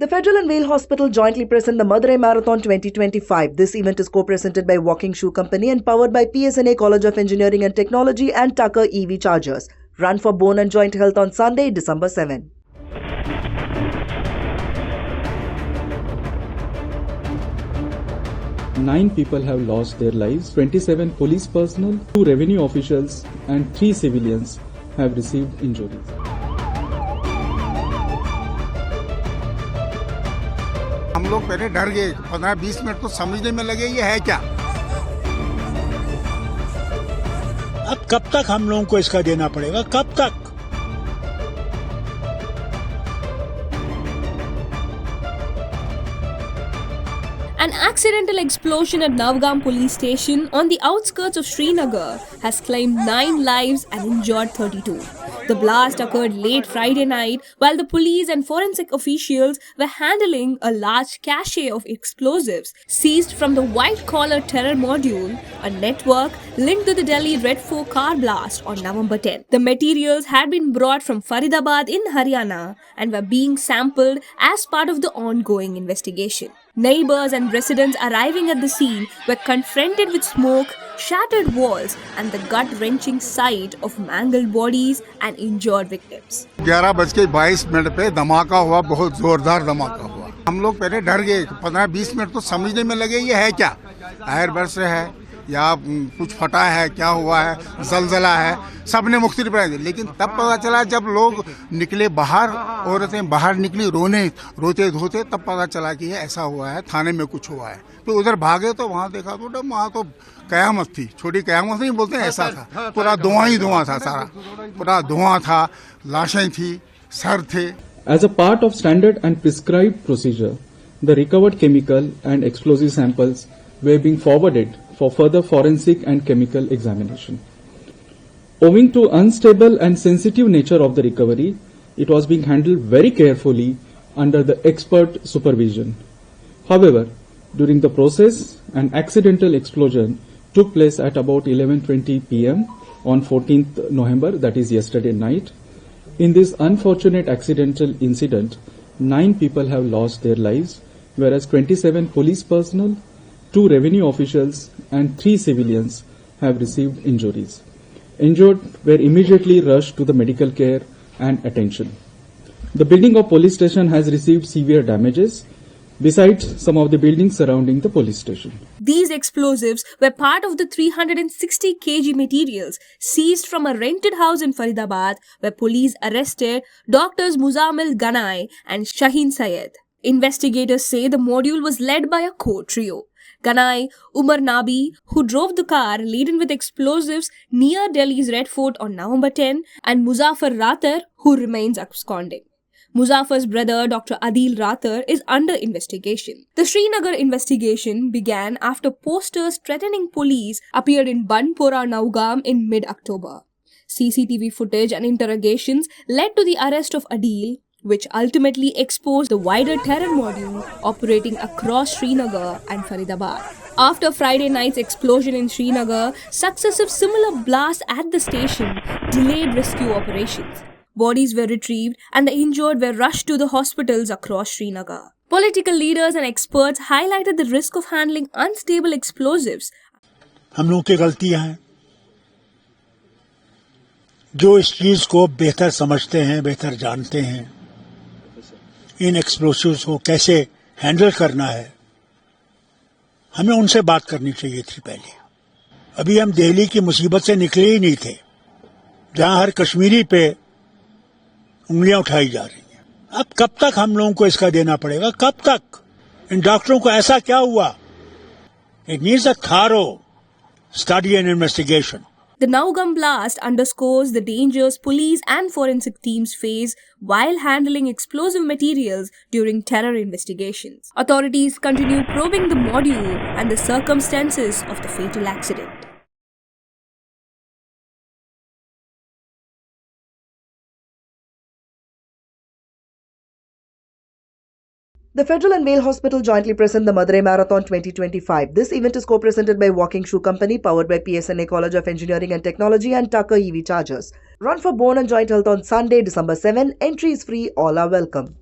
The Federal and Vale Hospital jointly present the Madurai Marathon 2025. This event is co-presented by Walking Shoe Company and powered by PSNA College of Engineering and Technology and Tucker EV Chargers. Run for bone and joint health on Sunday, December 7. Nine people have lost their lives, 27 police personnel, 2 revenue officials and 3 civilians have received injuries. हम लोग पहले डर गए, 15-20 minute तो समझने में लगे ये है क्या। अब कब तक हम लोगों को इसका देना पड़ेगा, कब तक? An accidental explosion at Navgam police station on the outskirts of Srinagar has claimed 9 lives and injured 32. The blast occurred late Friday night while the police and forensic officials were handling a large cache of explosives seized from the white-collar terror module, a network linked to the Delhi Red 4 car blast on November 10. The materials had been brought from Faridabad in Haryana and were being sampled as part of the ongoing investigation. Neighbors and residents arriving at the scene were confronted with smoke, shattered walls and the gut-wrenching sight of mangled bodies and injured victims. 11:22 पे धमाका हुआ, बहुत जोरदार धमाका हुआ। हम लोग पहले डर गए, 15-20 मिनट तो समझने में लगे ये है क्या, एयर बर्स्ट है या कुछ फटा है, क्या हुआ है, जलजला है, सबने मुख्तलिफ बनाए थे। लेकिन तब पता चला जब लोग निकले बाहर, औरतें बाहर निकली रोते धोते, तब पता चला कि ये ऐसा हुआ है, थाने में कुछ हुआ है। तो उधर भागे तो वहाँ देखा तो वहाँ तो कयामत थी, छोटी कयामत नहीं बोलते हैं, ऐसा था, पूरा धुआं ही धुआं था, सारा पूरा धुआं था, लाशें थी, सर थे। As a part of standard and prescribed procedure, the recovered chemical and explosive samples were being forwarded for further forensic and chemical examination. Owing to unstable and sensitive nature of the recovery, it was being handled very carefully under the expert supervision. However, during the process, an accidental explosion took place at about 11:20 p.m. on 14th November, that is yesterday night. In this unfortunate accidental incident, 9 people have lost their lives, whereas 27 police personnel, 2 revenue officials and 3 civilians have received injuries. Injured were immediately rushed to the medical care and attention. The building of police station has received severe damages, besides some of the buildings surrounding the police station. These explosives were part of the 360 kg materials seized from a rented house in Faridabad where police arrested Doctors Muzammil Ganai and Shaheen Syed. Investigators say the module was led by a core trio. Ganai, Umar Nabi, who drove the car laden with explosives near Delhi's Red Fort on November 10, and Muzaffar Ratar, who remains absconding. Muzaffar's brother, Dr. Adil Ratar, is under investigation. The Srinagar investigation began after posters threatening police appeared in Banpora, Navgam in mid-October. CCTV footage and interrogations led to the arrest of Adil, which ultimately exposed the wider terror module operating across Srinagar and Faridabad. After Friday night's explosion in Srinagar, successive similar blasts at the station delayed rescue operations. Bodies were retrieved and the injured were rushed to the hospitals across Srinagar. Political leaders and experts highlighted the risk of handling unstable explosives. हम लोगों की गलतियां हैं, जो इस चीज को बेहतर समझते हैं, बेहतर जानते हैं, इन एक्सप्लोसिव्स को कैसे हैंडल करना है, हमें उनसे बात करनी चाहिए थी पहले। अभी हम दिल्ली की मुसीबत से निकले ही नहीं थे, जहां हर कश्मीरी पे उंगलियां उठाई जा रही हैं। अब कब तक हम लोगों को इसका देना पड़ेगा, कब तक? इन डॉक्टरों को ऐसा क्या हुआ? It needs a thorough study and investigation. The Navgam blast underscores the dangers police and forensic teams face while handling explosive materials during terror investigations. Authorities continue probing the module and the circumstances of the fatal accident. The Federal and Vale Hospital jointly present the Madurai Marathon 2025. This event is co-presented by Walking Shoe Company, powered by PSNA College of Engineering and Technology and Tucker EV Chargers. Run for bone and joint health on Sunday, December 7. Entry is free. All are welcome.